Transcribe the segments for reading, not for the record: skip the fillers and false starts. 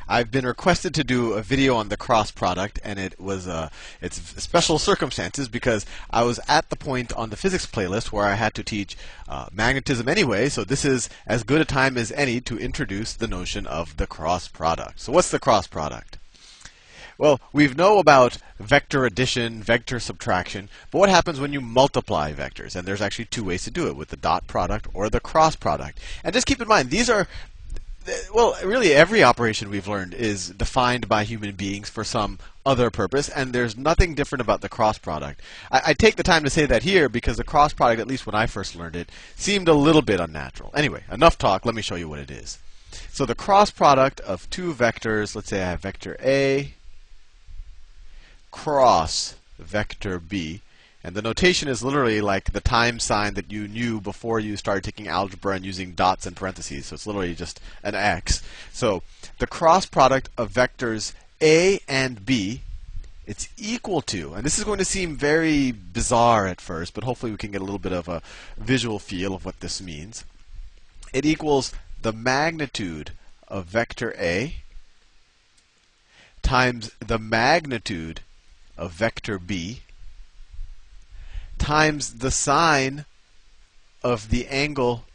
I've been requested to do a video on the cross product, and it's special circumstances because I was at the point on the physics playlist where I had to teach magnetism anyway, so this is as good a time as any to introduce the notion of the cross product. So what's the cross product? Well, we know about vector addition, vector subtraction, but what happens when you multiply vectors? And there's actually two ways to do it, with the dot product or the cross product. And just keep in mind, these are, well, really every operation we've learned is defined by human beings for some other purpose, and there's nothing different about the cross product. I take the time to say that here because the cross product, at least when I first learned it, seemed a little bit unnatural. Anyway, enough talk, let me show you what it is. So the cross product of two vectors, let's say I have vector A cross vector B, and the notation is literally like the times sign that you knew before you started taking algebra and using dots and parentheses. So it's literally just an X. So the cross product of vectors A and B, it's equal to, and this is going to seem very bizarre at first, but hopefully we can get a little bit of a visual feel of what this means. It equals the magnitude of vector A times the magnitude of vector B times the sine of the angle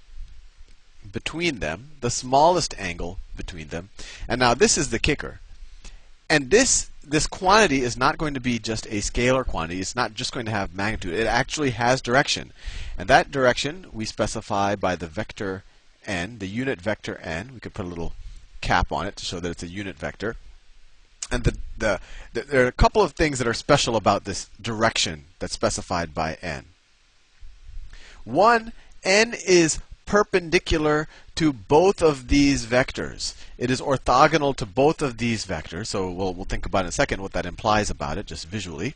between them, the smallest angle between them. And now this is the kicker. And this quantity is not going to be just a scalar quantity. It's not just going to have magnitude. It actually has direction. And that direction we specify by the vector n, the unit vector n. We could put a little cap on it to show that it's a unit vector. And there are a couple of things that are special about this direction that's specified by n. One, n is perpendicular to both of these vectors. It is orthogonal to both of these vectors. So we'll think about in a second what that implies about it, just visually.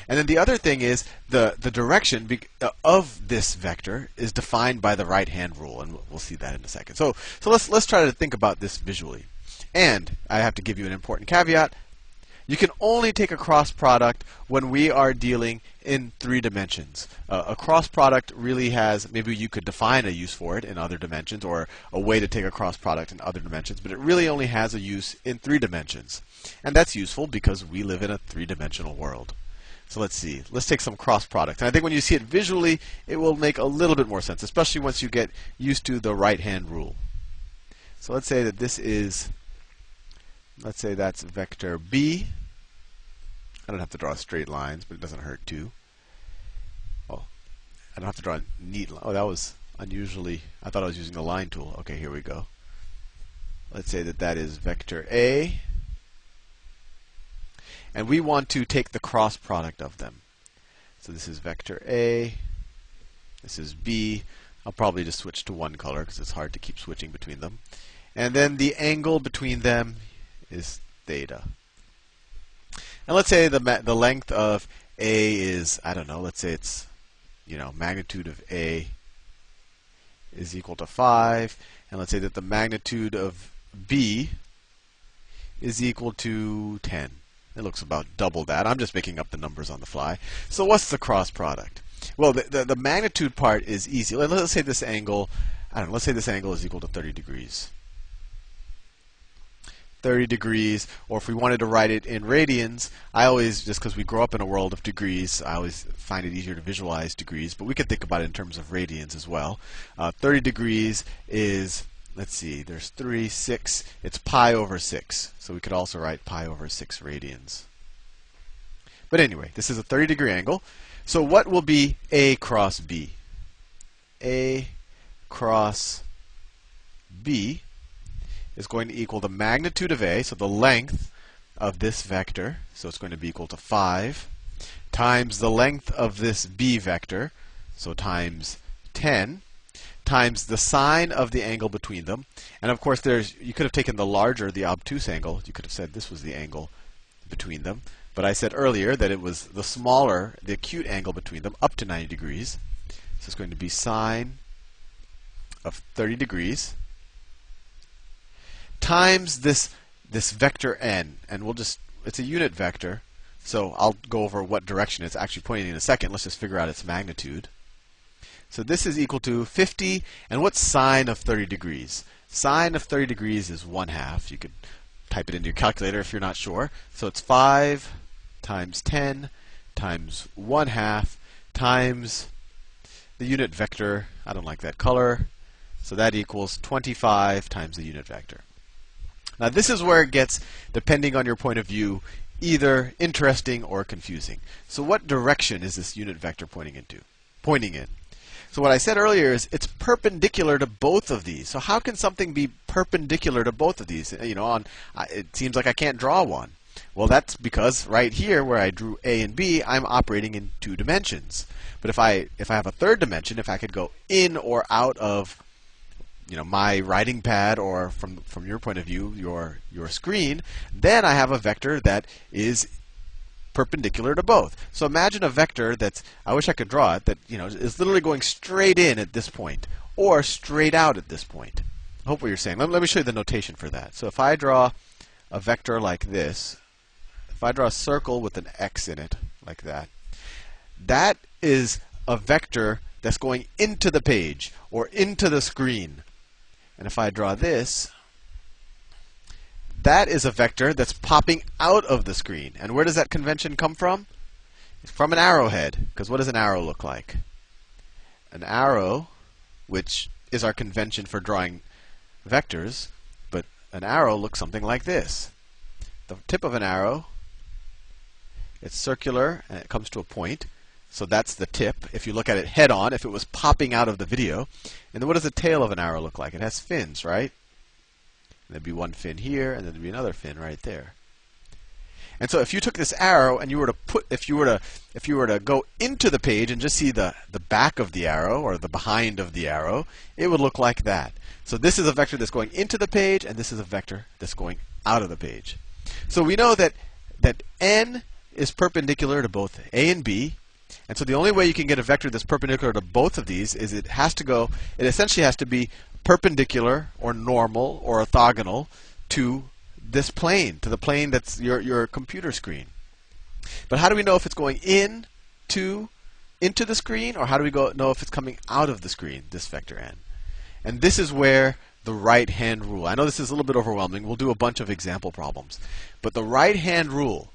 And then the other thing is the direction of this vector is defined by the right-hand rule, and we'll see that in a second. So let's try to think about this visually. And I have to give you an important caveat. You can only take a cross product when we are dealing in 3 dimensions. A cross product really has, maybe you could define a use for it in other dimensions, or a way to take a cross product in other dimensions, but it really only has a use in 3 dimensions. And that's useful because we live in a 3-dimensional world. So let's see. Let's take some cross products. And I think when you see it visually, it will make a little bit more sense, especially once you get used to the right-hand rule. So let's say that this is, let's say that's vector B. I don't have to draw straight lines, but it doesn't hurt to. Oh, I don't have to draw a neat line. Oh, that was unusually, I thought I was using the line tool. Okay, here we go. Let's say that that is vector A. And we want to take the cross product of them. So this is vector A. This is B. I'll probably just switch to one color because it's hard to keep switching between them. And then the angle between them is theta. And let's say the length of A is, I don't know, let's say it's, magnitude of A is equal to 5. And let's say that the magnitude of B is equal to 10. It looks about double that. I'm just making up the numbers on the fly. So what's the cross product? Well, the magnitude part is easy. Let's say this angle, I don't know, let's say this angle is equal to 30 degrees. 30 degrees, or if we wanted to write it in radians, I always, just because we grow up in a world of degrees, I always find it easier to visualize degrees, but we could think about it in terms of radians as well. 30 degrees is, let's see, there's 3, 6, it's pi over 6. So we could also write pi over 6 radians. But anyway, this is a 30-degree angle. So what will be A cross B? A cross B is going to equal the magnitude of A, so the length of this vector, so it's going to be equal to 5, times the length of this B vector, so times 10, times the sine of the angle between them. And of course, you could have taken the larger, the obtuse angle. You could have said this was the angle between them. But I said earlier that it was the smaller, the acute angle between them, up to 90 degrees. So it's going to be sine of 30 degrees times this vector n, and it's a unit vector, so I'll go over what direction it's actually pointing in a second. Let's just figure out its magnitude. So this is equal to 50, and what's sine of 30 degrees? Sine of 30 degrees is 1/2. You could type it into your calculator if you're not sure. So it's 5 times 10 times 1/2 times the unit vector. I don't like that color. So that equals 25 times the unit vector. Now this is where it gets, depending on your point of view, either interesting or confusing. So what direction is this unit vector pointing in? So what I said earlier is it's perpendicular to both of these. So how can something be perpendicular to both of these? It seems like I can't draw one. Well, that's because right here where I drew A and B, I'm operating in 2 dimensions. But if I have a third dimension, if I could go in or out of my writing pad, or from your point of view, your screen, then I have a vector that is perpendicular to both. So imagine a vector that's, I wish I could draw it, that is literally going straight in at this point, or straight out at this point. I hope what you're saying. Let me show you the notation for that. So if I draw a vector like this, if I draw a circle with an X in it, like that, that is a vector that's going into the page, or into the screen. And if I draw this, that is a vector that's popping out of the screen. And where does that convention come from? It's from an arrowhead. Because what does an arrow look like? An arrow, which is our convention for drawing vectors, but an arrow looks something like this. The tip of an arrow, it's circular, and it comes to a point. So that's the tip. If you look at it head on, if it was popping out of the video. And then what does the tail of an arrow look like? It has fins, right? And there'd be one fin here, and then there'd be another fin right there. And so if you took this arrow and you were to if you were to go into the page and just see the back of the arrow, or the behind of the arrow, it would look like that. So this is a vector that's going into the page, and this is a vector that's going out of the page. So we know that n is perpendicular to both A and B. And so the only way you can get a vector that's perpendicular to both of these is it essentially has to be perpendicular, or normal, or orthogonal to this plane, to the plane that's your computer screen. But how do we know if it's going into the screen, or how do we know if it's coming out of the screen, this vector n? And this is where the right-hand rule, I know this is a little bit overwhelming, we'll do a bunch of example problems. But the right-hand rule,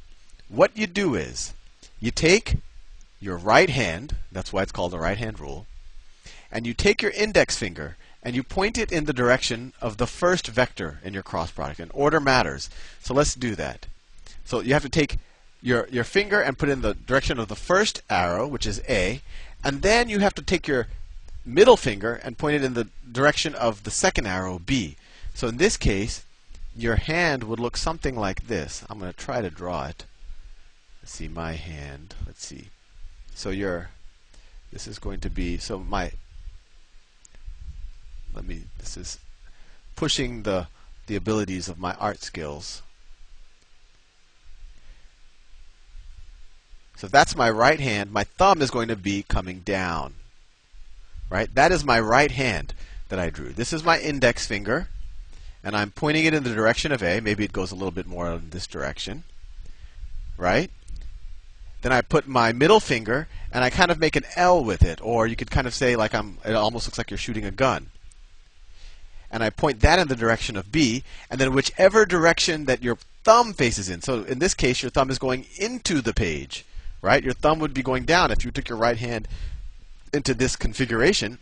what you do is, you take your right hand, that's why it's called the right-hand rule, and you take your index finger and you point it in the direction of the first vector in your cross product. And order matters. So let's do that. So you have to take your finger and put it in the direction of the first arrow, which is A, and then you have to take your middle finger and point it in the direction of the second arrow, B. So in this case, your hand would look something like this. I'm going to try to draw it. Let's see, my hand. Let's see. So this is going to be, this is pushing the abilities of my art skills. So if that's my right hand, my thumb is going to be coming down. Right? That is my right hand that I drew. This is my index finger, and I'm pointing it in the direction of A. Maybe it goes a little bit more in this direction. Right? Then I put my middle finger, and I kind of make an L with it, or you could kind of say it almost looks like you're shooting a gun. And I point that in the direction of B, and then whichever direction that your thumb faces in. So in this case, your thumb is going into the page, right? Your thumb would be going down if you took your right hand into this configuration.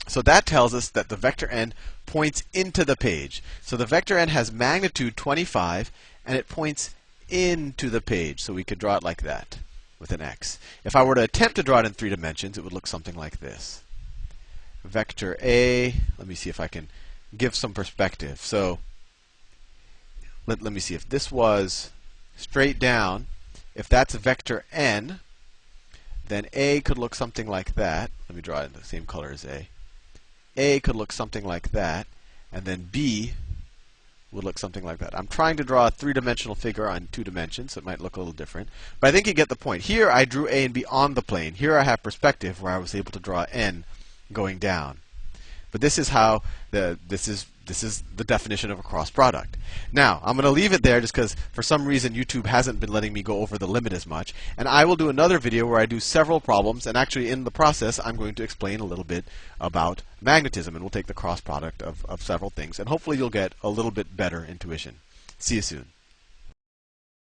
So that tells us that the vector n points into the page. So the vector n has magnitude 25, and it points into the page. So we could draw it like that with an X. If I were to attempt to draw it in 3 dimensions, it would look something like this. Vector A, let me see if I can give some perspective. So let me see, if this was straight down, if that's vector n, then A could look something like that. Let me draw it in the same color as A. A could look something like that, and then B would look something like that. I'm trying to draw a 3-dimensional figure on 2 dimensions, so it might look a little different. But I think you get the point. Here I drew A and B on the plane. Here I have perspective where I was able to draw n going down. But this is how this is the definition of a cross product. Now, I'm going to leave it there just because for some reason YouTube hasn't been letting me go over the limit as much. And I will do another video where I do several problems, and actually in the process I'm going to explain a little bit about magnetism, and we'll take the cross product of several things, and hopefully you'll get a little bit better intuition. See you soon.